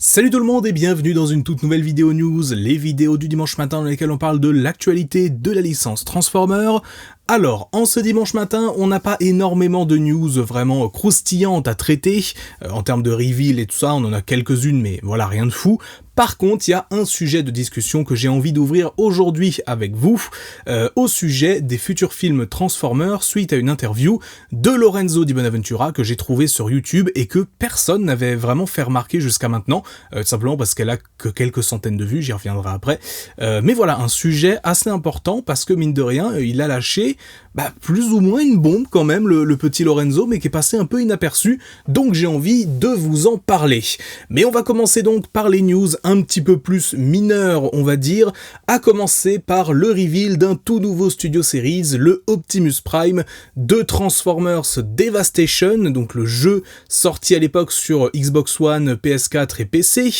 Salut tout le monde et bienvenue dans une toute nouvelle vidéo news, les vidéos du dimanche matin dans lesquelles on parle de l'actualité de la licence Transformers. Alors, en ce dimanche matin, on n'a pas énormément de news vraiment croustillantes à traiter, en termes de reveal et tout ça, on en a quelques-unes mais voilà, rien de fou. Par contre, il y a un sujet de discussion que j'ai envie d'ouvrir aujourd'hui avec vous, au sujet des futurs films Transformers suite à une interview de Lorenzo Di Bonaventura que j'ai trouvé sur YouTube et que personne n'avait vraiment fait remarquer jusqu'à maintenant, simplement parce qu'elle a que quelques centaines de vues, j'y reviendrai après. Mais voilà, un sujet assez important parce que mine de rien, il a lâché plus ou moins une bombe quand même, le petit Lorenzo, mais qui est passé un peu inaperçu, donc j'ai envie de vous en parler. Mais on va commencer donc par les news un petit peu plus mineures, on va dire, à commencer par le reveal d'un tout nouveau Studio Series, le Optimus Prime de Transformers Devastation, donc le jeu sorti à l'époque sur Xbox One, PS4 et PC,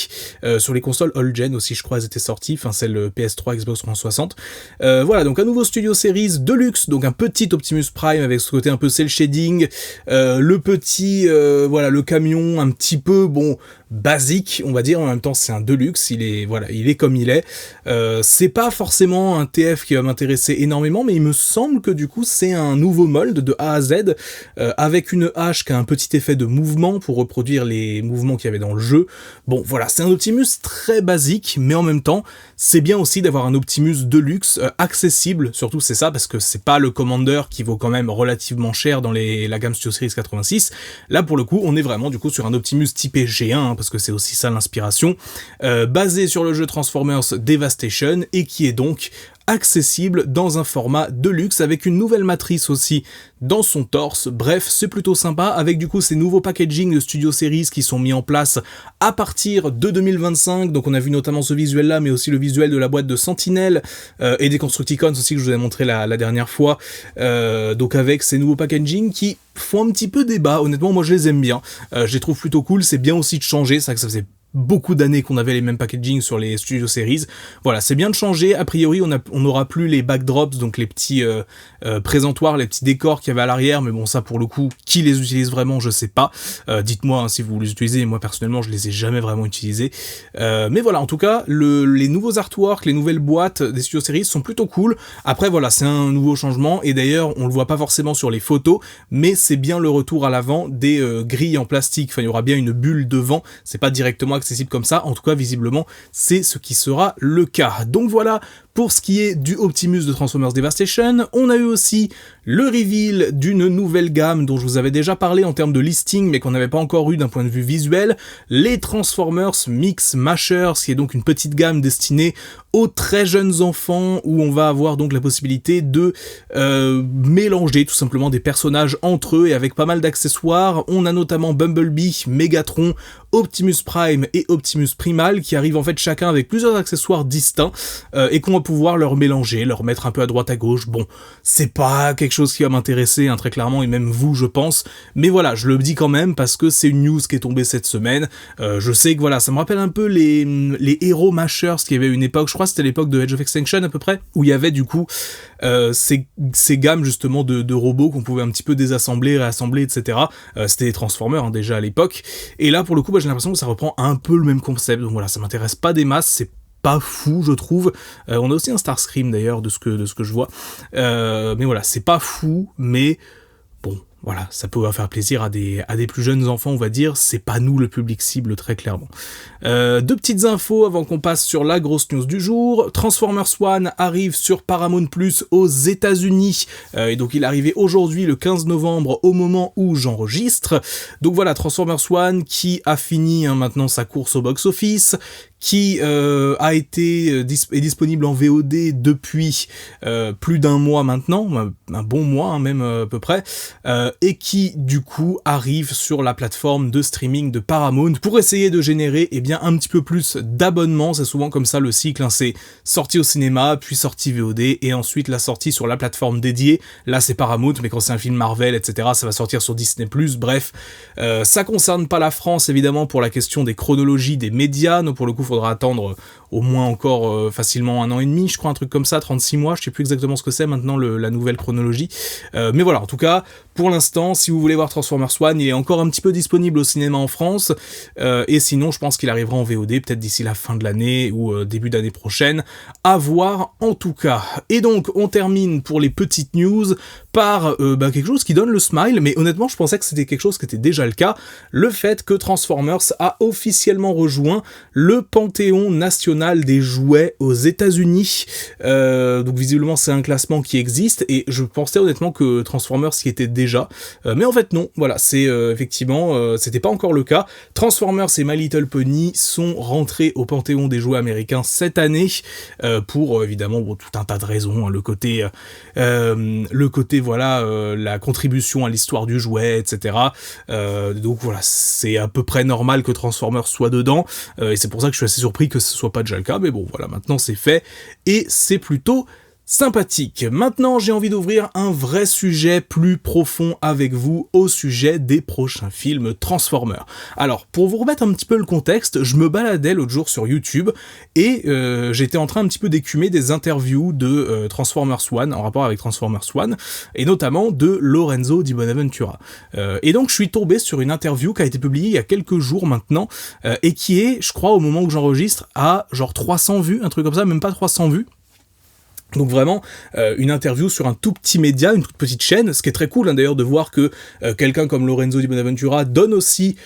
sur les consoles old-gen aussi je crois elles étaient sorties, enfin celle PS3, Xbox 360. Voilà, donc un nouveau Studio Series de luxe, donc un petit Optimus Prime avec ce côté un peu cel shading, le petit, voilà, le camion un petit peu, bon, basique, on va dire, en même temps c'est un Deluxe, il est comme il est. C'est pas forcément un TF qui va m'intéresser énormément, mais il me semble que du coup c'est un nouveau mold de A à Z, avec une hache qui a un petit effet de mouvement pour reproduire les mouvements qu'il y avait dans le jeu. Bon voilà, c'est un Optimus très basique, mais en même temps, c'est bien aussi d'avoir un Optimus Deluxe accessible, surtout c'est ça, parce que c'est pas le Commander qui vaut quand même relativement cher dans la gamme Studio Series 86. Là pour le coup, on est vraiment du coup sur un Optimus typé G1, hein, parce que c'est aussi ça l'inspiration, basé sur le jeu Transformers Devastation et qui est donc accessible dans un format de luxe avec une nouvelle matrice aussi dans son torse. Bref, c'est plutôt sympa avec du coup ces nouveaux packaging de Studio Series qui sont mis en place à partir de 2025. Donc on a vu notamment ce visuel là, mais aussi le visuel de la boîte de Sentinelle et des Constructicons aussi que je vous ai montré la dernière fois. Donc avec ces nouveaux packaging qui font un petit peu débat. Honnêtement, moi je les aime bien. Je les trouve plutôt cool. C'est bien aussi de changer, ça que ça faisait beaucoup d'années qu'on avait les mêmes packaging sur les Studio Series. Voilà, c'est bien de changer. A priori, on n'aura plus les backdrops, donc les petits présentoirs, les petits décors qu'il y avait à l'arrière, mais bon, ça pour le coup, qui les utilise vraiment, je sais pas. Dites-moi hein, si vous les utilisez, moi personnellement, je les ai jamais vraiment utilisés. Mais voilà, en tout cas, les nouveaux artworks, les nouvelles boîtes des Studio Series sont plutôt cool. Après, voilà, c'est un nouveau changement, et d'ailleurs, on le voit pas forcément sur les photos, mais c'est bien le retour à l'avant des grilles en plastique. Enfin, il y aura bien une bulle devant, c'est pas directement accessible comme ça, en tout cas visiblement c'est ce qui sera le cas. Donc voilà pour ce qui est du Optimus de Transformers Devastation. On a eu aussi le reveal d'une nouvelle gamme dont je vous avais déjà parlé en termes de listing mais qu'on n'avait pas encore eu d'un point de vue visuel, les Transformers Mix Mashers, qui est donc une petite gamme destinée aux très jeunes enfants où on va avoir donc la possibilité de mélanger tout simplement des personnages entre eux et avec pas mal d'accessoires. On a notamment Bumblebee, Megatron, Optimus Prime et Optimus Primal qui arrivent en fait chacun avec plusieurs accessoires distincts et qu'on va pouvoir leur mélanger, leur mettre un peu à droite à gauche. Bon, c'est pas quelque chose qui va m'intéresser hein, très clairement, et même vous je pense, mais voilà, je le dis quand même parce que c'est une news qui est tombée cette semaine. Je sais que voilà, ça me rappelle un peu les Hero Mashers qui avait une époque, je crois que c'était l'époque de Age of Extinction à peu près, où il y avait du coup ces gammes justement de robots qu'on pouvait un petit peu désassembler, réassembler, etc. C'était des Transformers hein, déjà à l'époque, et là pour le coup j'ai l'impression que ça reprend un peu le même concept, donc voilà, ça m'intéresse pas des masses, c'est pas fou je trouve. On a aussi un Starscream d'ailleurs de ce que je vois, mais voilà, c'est pas fou, mais bon, voilà, ça peut faire plaisir à des plus jeunes enfants, on va dire, c'est pas nous le public cible très clairement. Deux petites infos avant qu'on passe sur la grosse news du jour. Transformers One arrive sur Paramount Plus aux États-Unis, et donc il est arrivé aujourd'hui le 15 novembre au moment où j'enregistre. Donc voilà, Transformers One qui a fini hein, maintenant sa course au box-office, qui est disponible en VOD depuis plus d'un mois maintenant, un bon mois hein, même à peu près, et qui du coup arrive sur la plateforme de streaming de Paramount pour essayer de générer un petit peu plus d'abonnements. C'est souvent comme ça le cycle, hein. C'est sorti au cinéma, puis sorti VOD, et ensuite la sortie sur la plateforme dédiée. Là c'est Paramount, mais quand c'est un film Marvel, etc., ça va sortir sur Disney+. Bref, ça concerne pas la France évidemment pour la question des chronologies des médias, donc pour le coup il faudra attendre au moins encore facilement 1 an et demi, je crois, un truc comme ça, 36 mois, je sais plus exactement ce que c'est maintenant la nouvelle chronologie. Mais voilà, en tout cas, pour l'instant, si vous voulez voir Transformers One, il est encore un petit peu disponible au cinéma en France, et sinon je pense qu'il arrivera en VOD peut-être d'ici la fin de l'année ou début d'année prochaine, à voir en tout cas. Et donc on termine pour les petites news par quelque chose qui donne le smile, mais honnêtement je pensais que c'était quelque chose qui était déjà le cas, le fait que Transformers a officiellement rejoint le Panthéon national des jouets aux États-Unis. Donc visiblement c'est un classement qui existe, et je pensais honnêtement que Transformers y était déjà, mais en fait non, voilà, c'est effectivement, c'était pas encore le cas. Transformers et My Little Pony sont rentrés au Panthéon des jouets américains cette année, pour évidemment tout un tas de raisons, hein, le côté voilà, la contribution à l'histoire du jouet, etc. Donc voilà, c'est à peu près normal que Transformers soit dedans, et c'est pour ça que je suis assez surpris que ce soit pas déjà le cas, mais bon voilà, maintenant c'est fait, et c'est plutôt sympathique. Maintenant, j'ai envie d'ouvrir un vrai sujet plus profond avec vous au sujet des prochains films Transformers. Alors, pour vous remettre un petit peu le contexte, je me baladais l'autre jour sur YouTube et j'étais en train un petit peu d'écumer des interviews de Transformers One, en rapport avec Transformers One, et notamment de Lorenzo Di Bonaventura. Et donc, je suis tombé sur une interview qui a été publiée il y a quelques jours maintenant, et qui est, je crois, au moment où j'enregistre, à genre 300 vues, un truc comme ça, même pas 300 vues. Donc vraiment, une interview sur un tout petit média, une toute petite chaîne, ce qui est très cool, hein, d'ailleurs, de voir que quelqu'un comme Lorenzo Di Bonaventura donne aussi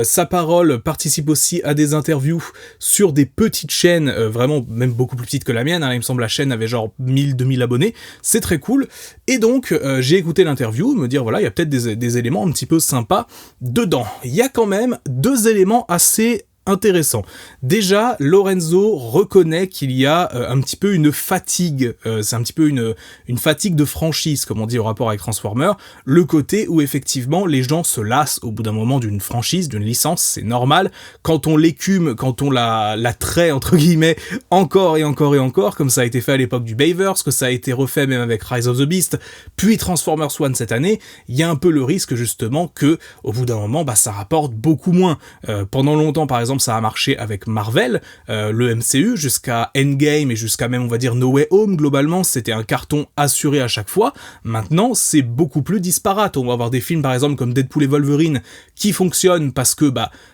sa parole, participe aussi à des interviews sur des petites chaînes, vraiment même beaucoup plus petites que la mienne, hein, il me semble la chaîne avait genre 1000-2000 abonnés, c'est très cool, et donc j'ai écouté l'interview, me dire voilà, il y a peut-être des éléments un petit peu sympas dedans. Il y a quand même 2 éléments assez intéressant. Déjà, Lorenzo reconnaît qu'il y a un petit peu une fatigue, c'est un petit peu une fatigue de franchise, comme on dit au rapport avec Transformers, le côté où effectivement les gens se lassent au bout d'un moment d'une franchise, d'une licence, c'est normal, quand on l'écume, quand on la traite entre guillemets, encore et encore et encore, comme ça a été fait à l'époque du Bayverse, que ça a été refait même avec Rise of the Beast, puis Transformers One cette année, il y a un peu le risque justement que, au bout d'un moment, ça rapporte beaucoup moins. Pendant longtemps, par exemple, ça a marché avec Marvel, le MCU, jusqu'à Endgame et jusqu'à même, on va dire, No Way Home, globalement, c'était un carton assuré à chaque fois. Maintenant, c'est beaucoup plus disparate. On va avoir des films, par exemple, comme Deadpool et Wolverine, qui fonctionnent parce que,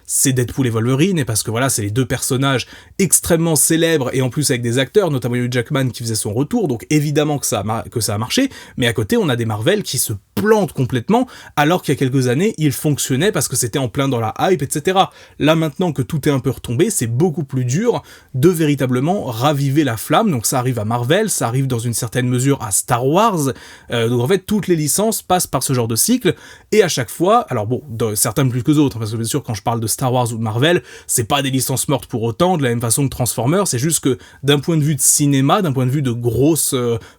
c'est Deadpool et Wolverine, et parce que, voilà, c'est les 2 personnages extrêmement célèbres, et en plus avec des acteurs, notamment Hugh Jackman, qui faisait son retour, donc évidemment que ça a marché, mais à côté, on a des Marvel qui se plantent complètement, alors qu'il y a quelques années, ils fonctionnaient parce que c'était en plein dans la hype, etc. Là, maintenant que tout est un peu retombé, c'est beaucoup plus dur de véritablement raviver la flamme, donc ça arrive à Marvel, ça arrive dans une certaine mesure à Star Wars, donc en fait, toutes les licences passent par ce genre de cycle, et à chaque fois, alors bon, certains plus que d'autres, parce que bien sûr, quand je parle de Star Wars ou de Marvel, c'est pas des licences mortes pour autant, de la même façon que Transformers, c'est juste que d'un point de vue de cinéma, d'un point de vue de grosse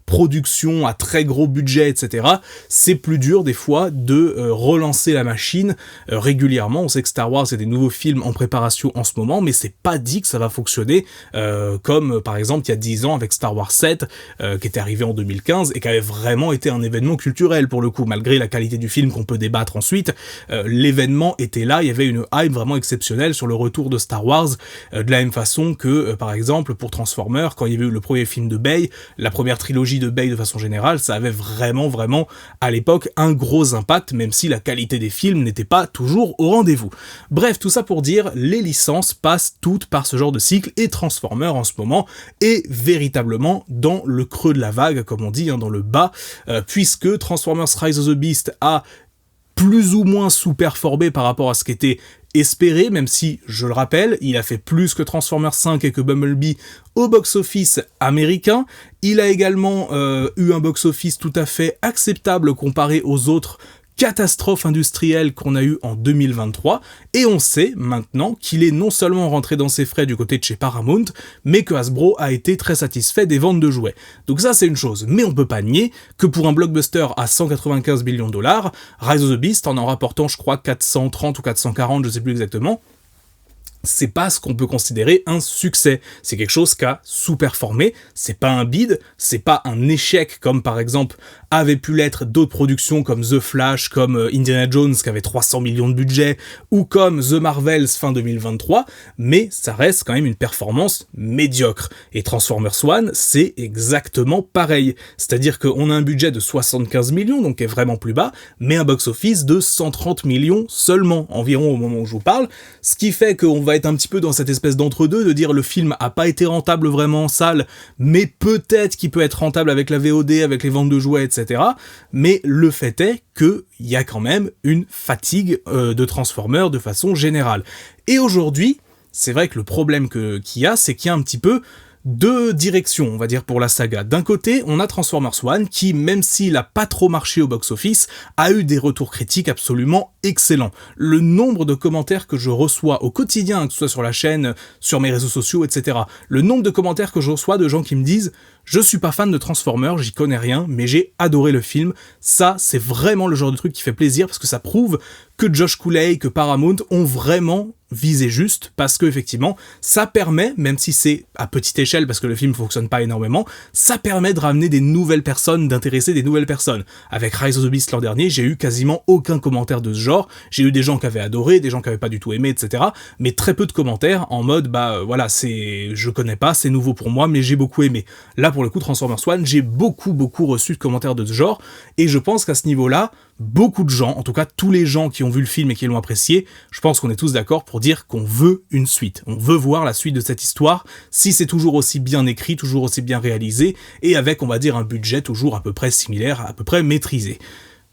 production à très gros budget, etc., c'est plus dur des fois de relancer la machine régulièrement. On sait que Star Wars, c'est des nouveaux films en préparation en ce moment, mais c'est pas dit que ça va fonctionner comme par exemple il y a 10 ans avec Star Wars 7 qui était arrivé en 2015 et qui avait vraiment été un événement culturel pour le coup, malgré la qualité du film qu'on peut débattre ensuite, l'événement était là, il y avait une hype vraiment exceptionnelle sur le retour de Star Wars, de la même façon que par exemple pour Transformers, quand il y avait eu le premier film de Bay, la première trilogie de Bay de façon générale, ça avait vraiment à l'époque un gros impact, même si la qualité des films n'était pas toujours au rendez-vous. Bref, tout ça pour dire, les licences passent toutes par ce genre de cycle, et Transformers en ce moment est véritablement dans le creux de la vague, comme on dit, dans le bas, puisque Transformers Rise of the Beast a plus ou moins sous-performé par rapport à ce qu'était espéré, même si, je le rappelle, il a fait plus que Transformers 5 et que Bumblebee au box-office américain. Il a également eu un box-office tout à fait acceptable comparé aux autres catastrophe industrielle qu'on a eu en 2023, et on sait maintenant qu'il est non seulement rentré dans ses frais du côté de chez Paramount, mais que Hasbro a été très satisfait des ventes de jouets. Donc ça c'est une chose, mais on peut pas nier que pour un blockbuster à 195 millions de dollars, Rise of the Beast en rapportant je crois 430 ou 440, je sais plus exactement, c'est pas ce qu'on peut considérer un succès. C'est quelque chose qui a sous-performé, c'est pas un bide, c'est pas un échec comme par exemple avaient pu l'être d'autres productions comme The Flash, comme Indiana Jones qui avait 300 millions de budget, ou comme The Marvels fin 2023, mais ça reste quand même une performance médiocre. Et Transformers One, c'est exactement pareil. C'est-à-dire qu'on a un budget de 75 millions, donc qui est vraiment plus bas, mais un box-office de 130 millions seulement, environ au moment où je vous parle, ce qui fait qu'on va être un petit peu dans cette espèce d'entre-deux, de dire le film a pas été rentable vraiment en salle, mais peut-être qu'il peut être rentable avec la VOD, avec les ventes de jouets, etc. Mais le fait est qu'il y a quand même une fatigue de Transformers de façon générale. Et aujourd'hui, c'est vrai que le problème qu'il y a, c'est qu'il y a un petit peu deux directions, on va dire, pour la saga. D'un côté, on a Transformers One, qui, même s'il a pas trop marché au box-office, a eu des retours critiques absolument excellents. Le nombre de commentaires que je reçois au quotidien, que ce soit sur la chaîne, sur mes réseaux sociaux, etc., le nombre de commentaires que je reçois de gens qui me disent « Je suis pas fan de Transformers, j'y connais rien, mais j'ai adoré le film », ça, c'est vraiment le genre de truc qui fait plaisir, parce que ça prouve que Josh Cooley, que Paramount ont vraiment visé juste, parce que effectivement, ça permet, même si c'est à petite échelle, parce que le film fonctionne pas énormément, ça permet de ramener des nouvelles personnes, d'intéresser des nouvelles personnes. Avec Rise of the Beast l'an dernier, j'ai eu quasiment aucun commentaire de ce genre, j'ai eu des gens qui avaient adoré, des gens qui avaient pas du tout aimé, etc., mais très peu de commentaires en mode, voilà, je connais pas, c'est nouveau pour moi, mais j'ai beaucoup aimé. Là, pour le coup, Transformers One, j'ai beaucoup reçu de commentaires de ce genre, et je pense qu'à ce niveau-là, beaucoup de gens, en tout cas tous les gens qui ont vu le film et qui l'ont apprécié, je pense qu'on est tous d'accord pour dire qu'on veut une suite. On veut voir la suite de cette histoire, si c'est toujours aussi bien écrit, toujours aussi bien réalisé, et avec, on va dire, un budget toujours à peu près similaire, à peu près maîtrisé.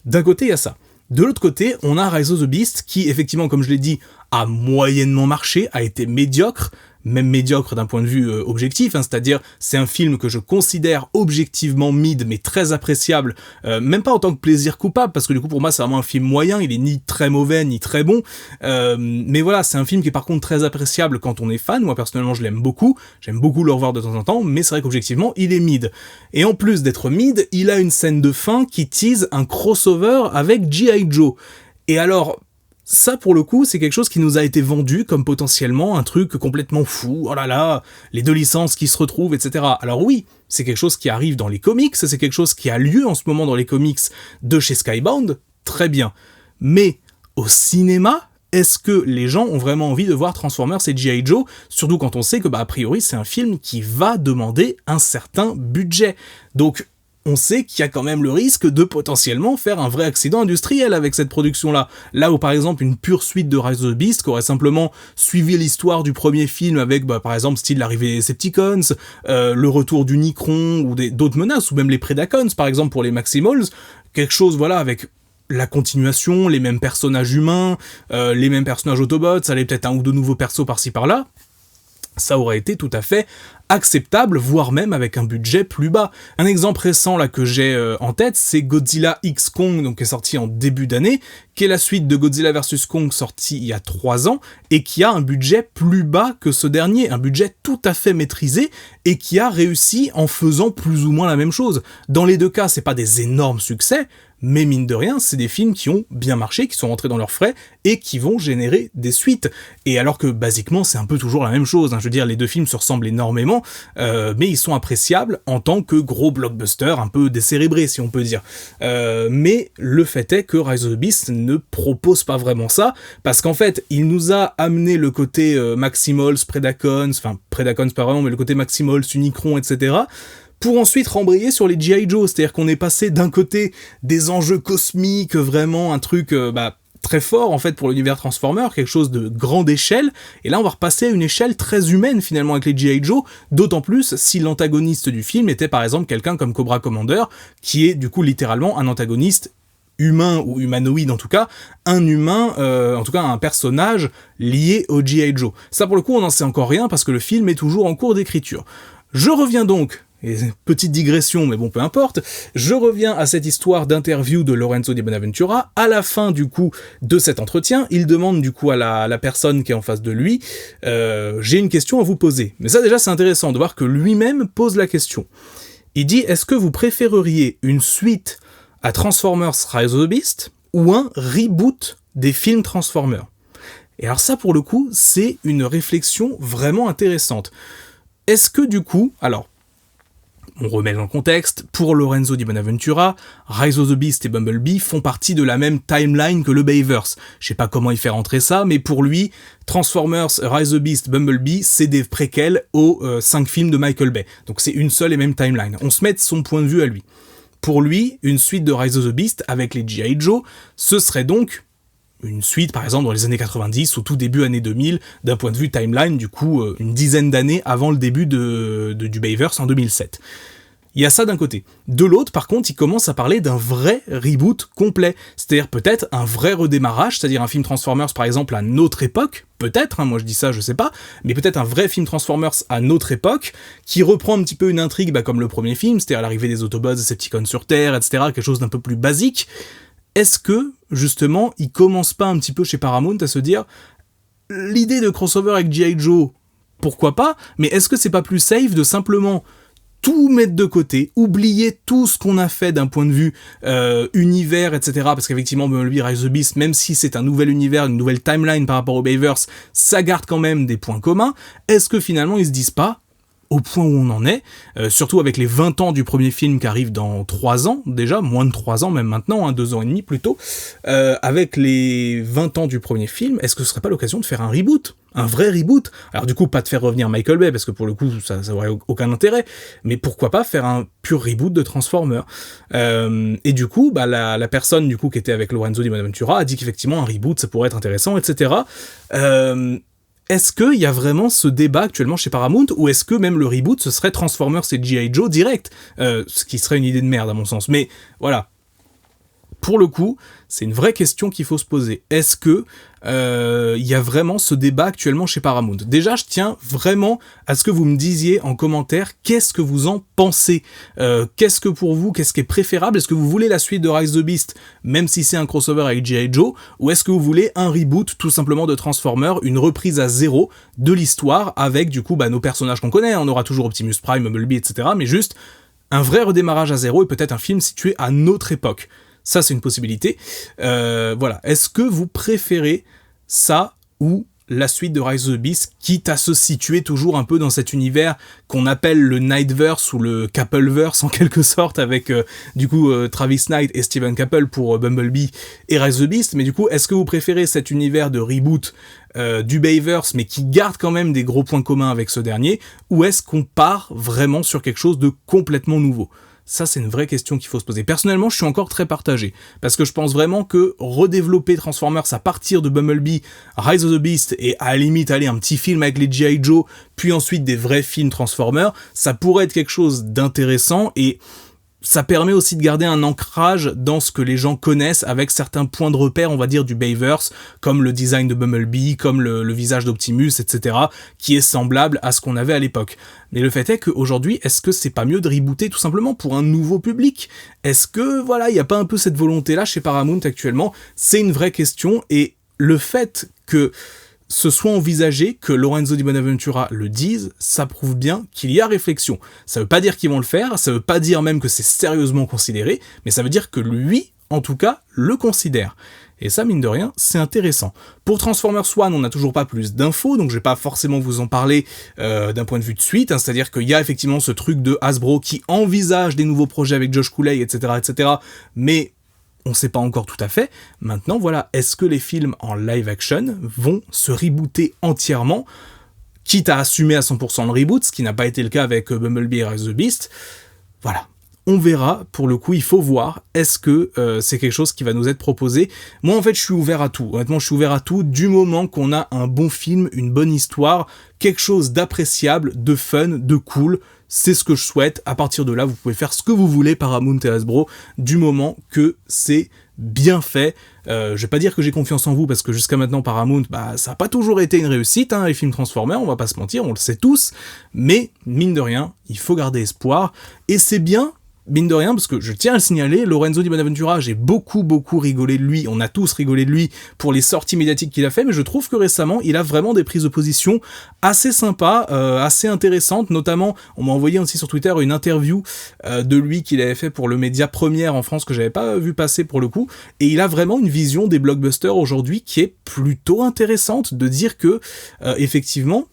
D'un côté, il y a ça. De l'autre côté, on a Rise of the Beast qui, effectivement, comme je l'ai dit, a moyennement marché, a été médiocre, même médiocre d'un point de vue objectif, c'est-à-dire c'est un film que je considère objectivement mid, mais très appréciable, même pas en tant que plaisir coupable, parce que du coup pour moi c'est vraiment un film moyen, il est ni très mauvais ni très bon, mais voilà, c'est un film qui est par contre très appréciable quand on est fan. Moi personnellement je l'aime beaucoup, j'aime beaucoup le revoir de temps en temps, mais c'est vrai qu'objectivement il est mid. Et en plus d'être mid, il a une scène de fin qui tease un crossover avec G.I. Joe. Et alors, ça, pour le coup, c'est quelque chose qui nous a été vendu comme potentiellement un truc complètement fou, oh là là, les deux licences qui se retrouvent, etc. Alors oui, c'est quelque chose qui arrive dans les comics, c'est quelque chose qui a lieu en ce moment dans les comics de chez Skybound, très bien. Mais au cinéma, est-ce que les gens ont vraiment envie de voir Transformers et G.I. Joe, surtout quand on sait que, a priori, c'est un film qui va demander un certain budget. Donc, on sait qu'il y a quand même le risque de potentiellement faire un vrai accident industriel avec cette production-là. Là où par exemple une pure suite de Rise of the Beast qui aurait simplement suivi l'histoire du premier film avec par exemple style l'arrivée des Decepticons, le retour du Unicron ou d'autres menaces, ou même les Predacons par exemple pour les Maximals, quelque chose voilà avec la continuation, les mêmes personnages humains, les mêmes personnages Autobots, ça allait peut-être un ou deux nouveaux persos par-ci par-là, ça aurait été tout à fait acceptable, voire même avec un budget plus bas. Un exemple récent là que j'ai en tête, c'est Godzilla X Kong, donc qui est sorti en début d'année, qui est la suite de Godzilla vs Kong sorti il y a 3 ans, et qui a un budget plus bas que ce dernier, un budget tout à fait maîtrisé, et qui a réussi en faisant plus ou moins la même chose. Dans les deux cas, c'est pas des énormes succès, mais mine de rien, c'est des films qui ont bien marché, qui sont rentrés dans leurs frais, et qui vont générer des suites. Et alors que, basiquement, c'est un peu toujours la même chose, je veux dire, les deux films se ressemblent énormément, mais ils sont appréciables en tant que gros blockbusters, un peu décérébrés, si on peut dire. Mais le fait est que Rise of the Beast ne propose pas vraiment ça, parce qu'en fait, il nous a amené le côté Maximals, Predacons, enfin, Predacons pas vraiment, mais le côté Maximals, Unicron, etc., pour ensuite rembrayer sur les G.I. Joe, c'est-à-dire qu'on est passé d'un côté des enjeux cosmiques, vraiment un truc très fort en fait pour l'univers Transformers, quelque chose de grande échelle, et là on va repasser à une échelle très humaine finalement avec les G.I. Joe, d'autant plus si l'antagoniste du film était par exemple quelqu'un comme Cobra Commander, qui est du coup littéralement un antagoniste humain ou humanoïde en tout cas, un humain, en tout cas un personnage lié au G.I. Joe. Ça pour le coup on n'en sait encore rien parce que le film est toujours en cours d'écriture. Je reviens donc, et petite digression, mais bon, peu importe, je reviens à cette histoire d'interview de Lorenzo Di Bonaventura. À la fin, du coup, de cet entretien, il demande, du coup, à la personne qui est en face de lui, j'ai une question à vous poser. Mais ça, déjà, c'est intéressant de voir que lui-même pose la question. Il dit, est-ce que vous préféreriez une suite à Transformers Rise of the Beast ou un reboot des films Transformers ? Et alors ça, pour le coup, c'est une réflexion vraiment intéressante. Est-ce que du coup, alors, on remet dans le contexte, pour Lorenzo di Bonaventura, Rise of the Beast et Bumblebee font partie de la même timeline que le Bayverse. Je sais pas comment il fait rentrer ça, mais pour lui, Transformers, Rise of the Beast, Bumblebee, c'est des préquels aux 5 films de Michael Bay. Donc c'est une seule et même timeline. On se met de son point de vue à lui. Pour lui, une suite de Rise of the Beast avec les G.I. Joe, ce serait donc une suite, par exemple, dans les années 90 ou tout début années 2000, d'un point de vue timeline, du coup, une dizaine d'années avant le début du Bayverse en 2007. Il y a ça d'un côté. De l'autre, par contre, il commence à parler d'un vrai reboot complet. C'est-à-dire peut-être un vrai redémarrage, c'est-à-dire un film Transformers, par exemple, à notre époque, peut-être, moi je dis ça, je sais pas, mais peut-être un vrai film Transformers à notre époque, qui reprend un petit peu une intrigue comme le premier film, c'est-à-dire l'arrivée des Autobots, des Decepticons sur Terre, etc., quelque chose d'un peu plus basique. Est-ce que, justement, il commence pas un petit peu chez Paramount à se dire l'idée de crossover avec G.I. Joe, pourquoi pas, mais est-ce que c'est pas plus safe de simplement tout mettre de côté, oublier tout ce qu'on a fait d'un point de vue univers, etc. Parce qu'effectivement, Bumblebee Rise of the Beast, même si c'est un nouvel univers, une nouvelle timeline par rapport au Bayverse, ça garde quand même des points communs. Est-ce que finalement, ils se disent pas, au point où on en est, surtout avec les 20 ans du premier film qui arrive dans 3 ans, déjà, moins de 3 ans même maintenant, 2 ans et demi plutôt, avec les 20 ans du premier film, est-ce que ce serait pas l'occasion de faire un reboot ? Un vrai reboot ? Alors du coup, pas de faire revenir Michael Bay, parce que pour le coup, ça aurait aucun intérêt, mais pourquoi pas faire un pur reboot de Transformers ? Et du coup, la personne du coup qui était avec Lorenzo di Bonaventura a dit qu'effectivement un reboot, ça pourrait être intéressant, etc. Est-ce qu'il y a vraiment ce débat actuellement chez Paramount, ou est-ce que même le reboot, ce serait Transformers et G.I. Joe direct, ce qui serait une idée de merde à mon sens. Mais voilà, pour le coup, c'est une vraie question qu'il faut se poser. Est-ce que il y a vraiment ce débat actuellement chez Paramount ? Déjà, je tiens vraiment à ce que vous me disiez en commentaire qu'est-ce que vous en pensez. Qu'est-ce que pour vous, qu'est-ce qui est préférable ? Est-ce que vous voulez la suite de Rise of the Beast, même si c'est un crossover avec G.I. Joe, ou est-ce que vous voulez un reboot tout simplement de Transformers, une reprise à zéro de l'histoire avec du coup nos personnages qu'on connaît, on aura toujours Optimus Prime, Bumblebee, etc., mais juste un vrai redémarrage à zéro et peut-être un film situé à notre époque. Ça, c'est une possibilité. Voilà. Est-ce que vous préférez ça ou la suite de Rise of the Beast, quitte à se situer toujours un peu dans cet univers qu'on appelle le Knightverse ou le Cappleverse en quelque sorte, avec Travis Knight et Steven Caple pour Bumblebee et Rise of the Beast. Mais du coup, est-ce que vous préférez cet univers de reboot du Bayverse, mais qui garde quand même des gros points communs avec ce dernier, ou est-ce qu'on part vraiment sur quelque chose de complètement nouveau ? Ça, c'est une vraie question qu'il faut se poser. Personnellement, je suis encore très partagé, parce que je pense vraiment que redévelopper Transformers à partir de Bumblebee, Rise of the Beast, et à la limite aller un petit film avec les G.I. Joe, puis ensuite des vrais films Transformers, ça pourrait être quelque chose d'intéressant, et ça permet aussi de garder un ancrage dans ce que les gens connaissent avec certains points de repère, on va dire, du Bayverse, comme le design de Bumblebee, comme le visage d'Optimus, etc., qui est semblable à ce qu'on avait à l'époque. Mais le fait est qu'aujourd'hui, est-ce que c'est pas mieux de rebooter tout simplement pour un nouveau public ? Est-ce que, il n'y a pas un peu cette volonté-là chez Paramount actuellement ? C'est une vraie question, et le fait que ce soit envisagé, que Lorenzo di Bonaventura le dise, ça prouve bien qu'il y a réflexion. Ça veut pas dire qu'ils vont le faire, ça veut pas dire même que c'est sérieusement considéré, mais ça veut dire que lui, en tout cas, le considère. Et ça, mine de rien, c'est intéressant. Pour Transformers One, on n'a toujours pas plus d'infos, donc je vais pas forcément vous en parler d'un point de vue de suite, c'est-à-dire qu'il y a effectivement ce truc de Hasbro qui envisage des nouveaux projets avec Josh Cooley, etc., mais on sait pas encore tout à fait. Maintenant, voilà, est-ce que les films en live action vont se rebooter entièrement, quitte à assumer à 100% le reboot, ce qui n'a pas été le cas avec Bumblebee et Rise of the Beast ? Voilà. On verra, pour le coup, il faut voir, est-ce que c'est quelque chose qui va nous être proposé ? Moi, en fait, je suis ouvert à tout. Honnêtement, je suis ouvert à tout du moment qu'on a un bon film, une bonne histoire, quelque chose d'appréciable, de fun, de cool. C'est ce que je souhaite. À partir de là, vous pouvez faire ce que vous voulez, Paramount et Hasbro, du moment que c'est bien fait. Je vais pas dire que j'ai confiance en vous, parce que jusqu'à maintenant, Paramount, ça a pas toujours été une réussite, les films Transformers, on va pas se mentir, on le sait tous, mais, mine de rien, il faut garder espoir, et c'est bien mine de rien, parce que je tiens à le signaler, Lorenzo Di Bonaventura, j'ai beaucoup rigolé de lui, on a tous rigolé de lui pour les sorties médiatiques qu'il a fait, mais je trouve que récemment, il a vraiment des prises de position assez sympas, assez intéressantes, notamment, on m'a envoyé aussi sur Twitter une interview de lui qu'il avait fait pour le média Première en France, que j'avais pas vu passer pour le coup, et il a vraiment une vision des blockbusters aujourd'hui qui est plutôt intéressante, de dire que, effectivement,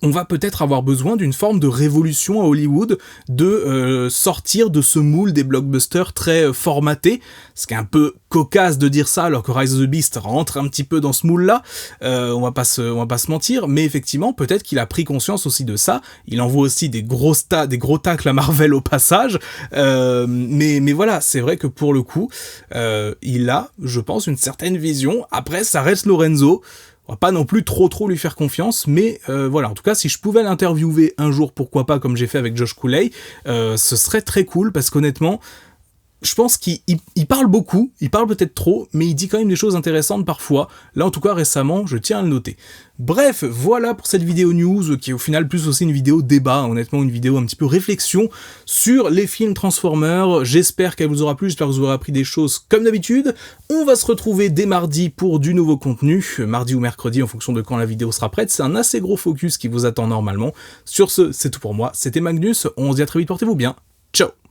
on va peut-être avoir besoin d'une forme de révolution à Hollywood, de sortir de ce moule des blockbusters très formatés, ce qui est un peu cocasse de dire ça, alors que Rise of the Beast rentre un petit peu dans ce moule-là, on va pas se mentir, mais effectivement, peut-être qu'il a pris conscience aussi de ça, il envoie aussi des gros tacles à Marvel au passage, mais voilà, c'est vrai que pour le coup, il a, je pense, une certaine vision. Après, ça reste Lorenzo, on va pas non plus trop lui faire confiance, mais voilà, en tout cas, si je pouvais l'interviewer un jour, pourquoi pas, comme j'ai fait avec Josh Cooley, ce serait très cool, parce qu'honnêtement, je pense qu'il parle beaucoup, il parle peut-être trop, mais il dit quand même des choses intéressantes parfois. Là, en tout cas, récemment, je tiens à le noter. Bref, voilà pour cette vidéo news, qui est au final plus aussi une vidéo débat, honnêtement, une vidéo un petit peu réflexion sur les films Transformers. J'espère qu'elle vous aura plu, j'espère que vous aurez appris des choses comme d'habitude. On va se retrouver dès mardi pour du nouveau contenu, mardi ou mercredi, en fonction de quand la vidéo sera prête. C'est un assez gros focus qui vous attend normalement. Sur ce, c'est tout pour moi, c'était Magnus, on se dit à très vite, portez-vous bien, ciao.